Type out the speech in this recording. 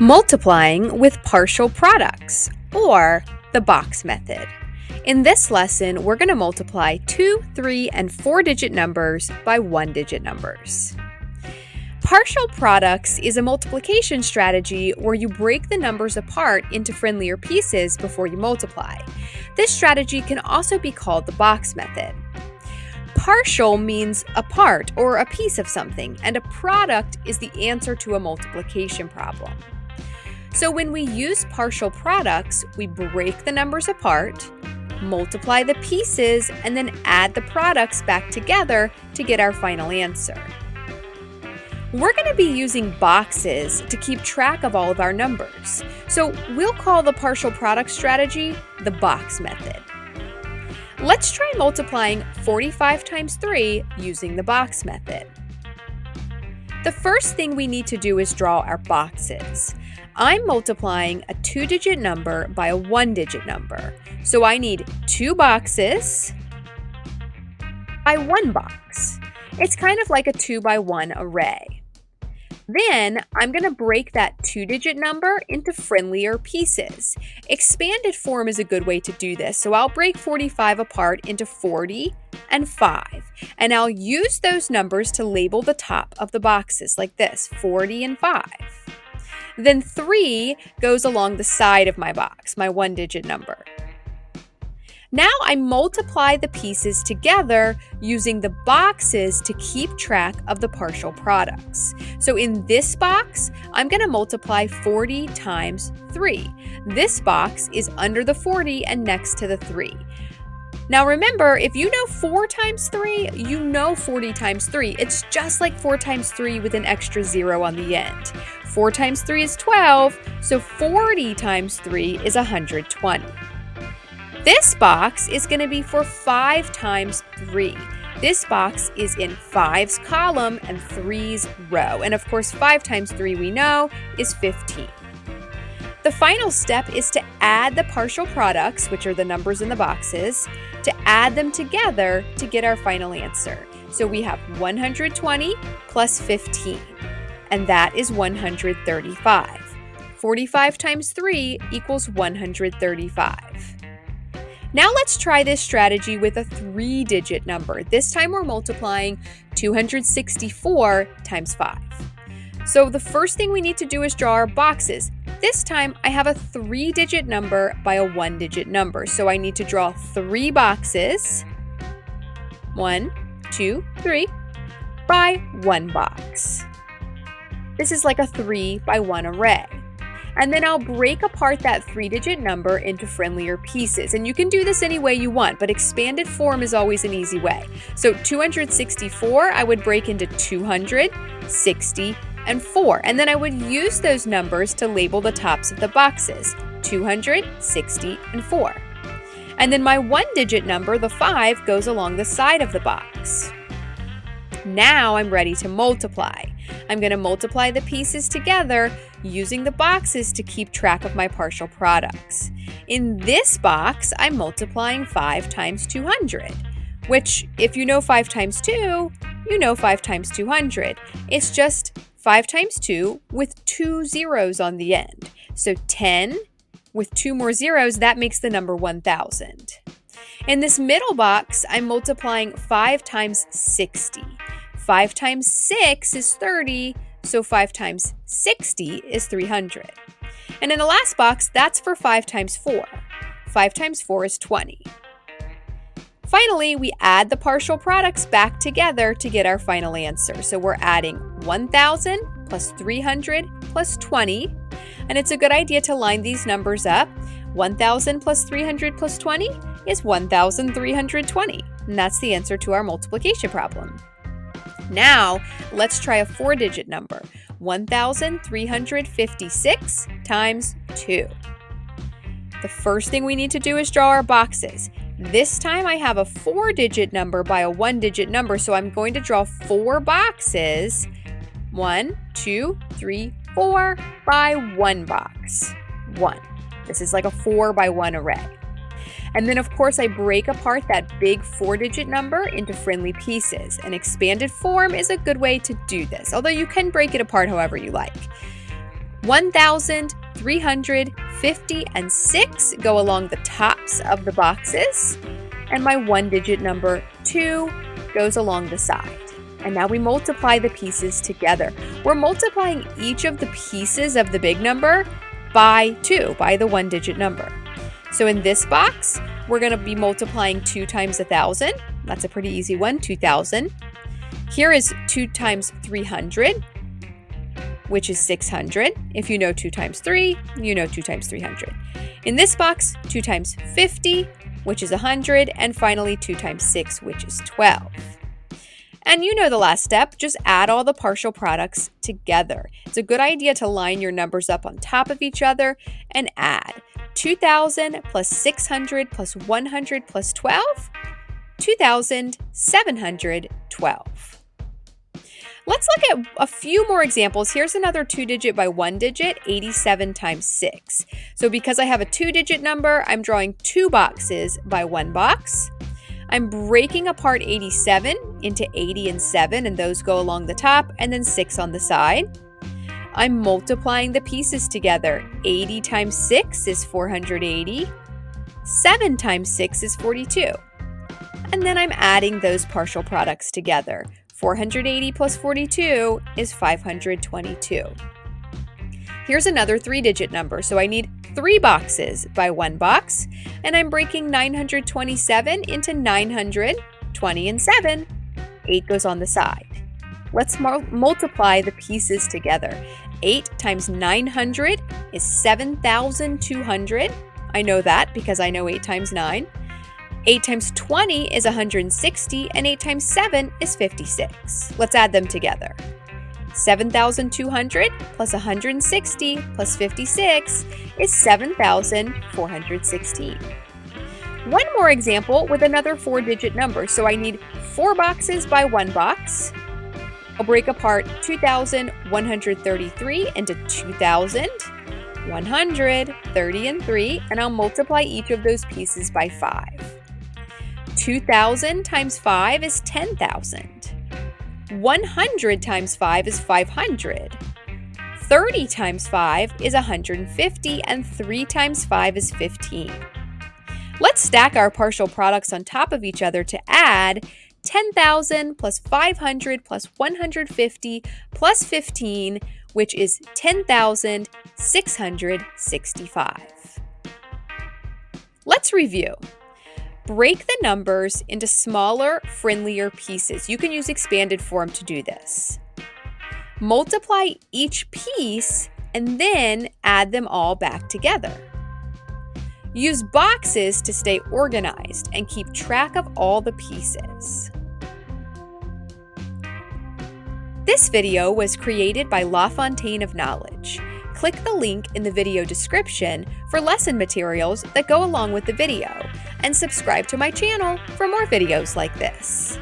Multiplying with partial products, or the box method. In this lesson, we're going to multiply 2, 3, and 4-digit numbers by 1-digit numbers. Partial products is a multiplication strategy where you break the numbers apart into friendlier pieces before you multiply. This strategy can also be called the box method. Partial means a part or a piece of something, and a product is the answer to a multiplication problem. So when we use partial products, we break the numbers apart, multiply the pieces, and then add the products back together to get our final answer. We're going to be using boxes to keep track of all of our numbers. So we'll call the partial product strategy the box method. Let's try multiplying 45 times 3 using the box method. The first thing we need to do is draw our boxes. I'm multiplying a 2-digit number by a 1-digit number. So I need 2 boxes by 1 box. It's kind of like a 2 by 1 array. Then I'm going to break that 2-digit number into friendlier pieces. Expanded form is a good way to do this. So I'll break 45 apart into 40 and 5. And I'll use those numbers to label the top of the boxes like this, 40 and 5. Then 3 goes along the side of my box, my 1-digit number. Now I multiply the pieces together using the boxes to keep track of the partial products. So in this box, I'm going to multiply 40 times 3. This box is under the 40 and next to the 3. Now remember, if you know 4 times 3, you know 40 times 3. It's just like 4 times 3 with an extra 0 on the end. 4 times 3 is 12, so 40 times 3 is 120. This box is going to be for 5 times 3. This box is in 5's column and 3's row. And of course, 5 times 3 we know is 15. The final step is to add the partial products, which are the numbers in the boxes, to add them together to get our final answer. So we have 120 plus 15, and that is 135. 45 times 3 equals 135. Now let's try this strategy with a 3-digit number. This time we're multiplying 264 times 5. So the first thing we need to do is draw our boxes. This time I have a 3-digit number by a 1-digit number. So I need to draw 3 boxes, 1, 2, 3, by 1 box. This is like a 3 by 1 array. And then I'll break apart that 3-digit number into friendlier pieces. And you can do this any way you want, but expanded form is always an easy way. So 264, I would break into 200, 60, and 4. And then I would use those numbers to label the tops of the boxes, 200, 60, and 4. And then my 1-digit number, the 5, goes along the side of the box. Now I'm ready to multiply. I'm going to multiply the pieces together using the boxes to keep track of my partial products. In this box, I'm multiplying 5 times 200, which if you know 5 times 2, you know 5 times 200. It's just 5 times 2 with 2 zeros on the end. So 10 with 2 more zeros, that makes the number 1,000. In this middle box, I'm multiplying 5 times 60. 5 times 6 is 30, so 5 times 60 is 300. And in the last box, that's for 5 times 4. 5 times 4 is 20. Finally, we add the partial products back together to get our final answer. So we're adding 1,000 plus 300 plus 20. And it's a good idea to line these numbers up. 1,000 plus 300 plus 20 is 1,320. And that's the answer to our multiplication problem. Now, let's try a 4-digit number, 1,356 times 2. The first thing we need to do is draw our boxes. This time I have a 4-digit number by a 1-digit number, so I'm going to draw 4 boxes, 1, 2, 3, 4, by 1 box, 1. This is like a 4 by 1 array. And then, of course, I break apart that big 4-digit number into friendly pieces. An expanded form is a good way to do this, although you can break it apart however you like. 1,356 go along the tops of the boxes, and my 1-digit number 2 goes along the side. And now we multiply the pieces together. We're multiplying each of the pieces of the big number by 2, by the 1-digit number. So in this box, we're going to be multiplying 2 times 1,000. That's a pretty easy one, 2,000. Here is 2 times 300, which is 600. If you know 2 times 3, you know 2 times 300. In this box, 2 times 50, which is 100, and finally 2 times 6, which is 12. And you know the last step, just add all the partial products together. It's a good idea to line your numbers up on top of each other and add 2,000 plus 600 plus 100 plus 12, 2,712. Let's look at a few more examples. Here's another 2-digit by 1-digit, 87 times 6. So because I have a 2-digit number, I'm drawing 2 boxes by 1 box. I'm breaking apart 87 into 80 and 7, and those go along the top, and then 6 on the side. I'm multiplying the pieces together. 80 times 6 is 480. 7 times 6 is 42. And then I'm adding those partial products together. 480 plus 42 is 522. Here's another 3-digit number, so I need 3 boxes by 1 box, and I'm breaking 927 into 900, 20 and 7. 8 goes on the side. Let's multiply the pieces together. 8 times 900 is 7,200. I know that because I know 8 times 9. 8 times 20 is 160, and 8 times 7 is 56. Let's add them together. 7,200 plus 160 plus 56 is 7,416. One more example with another 4-digit number. So I need 4 boxes by 1 box. I'll break apart 2,133 into 2,000, 100, 30, and 3, and I'll multiply each of those pieces by 5. 2,000 times 5 is 10,000. 100 times 5 is 500. 30 times 5 is 150, and 3 times 5 is 15. Let's stack our partial products on top of each other to add 10,000 plus 500 plus 150 plus 15, which is 10,665. Let's review. Break the numbers into smaller, friendlier pieces. You can use expanded form to do this. Multiply each piece and then add them all back together. Use boxes to stay organized and keep track of all the pieces. This video was created by LaFontaine of Knowledge. Click the link in the video description for lesson materials that go along with the video, and subscribe to my channel for more videos like this.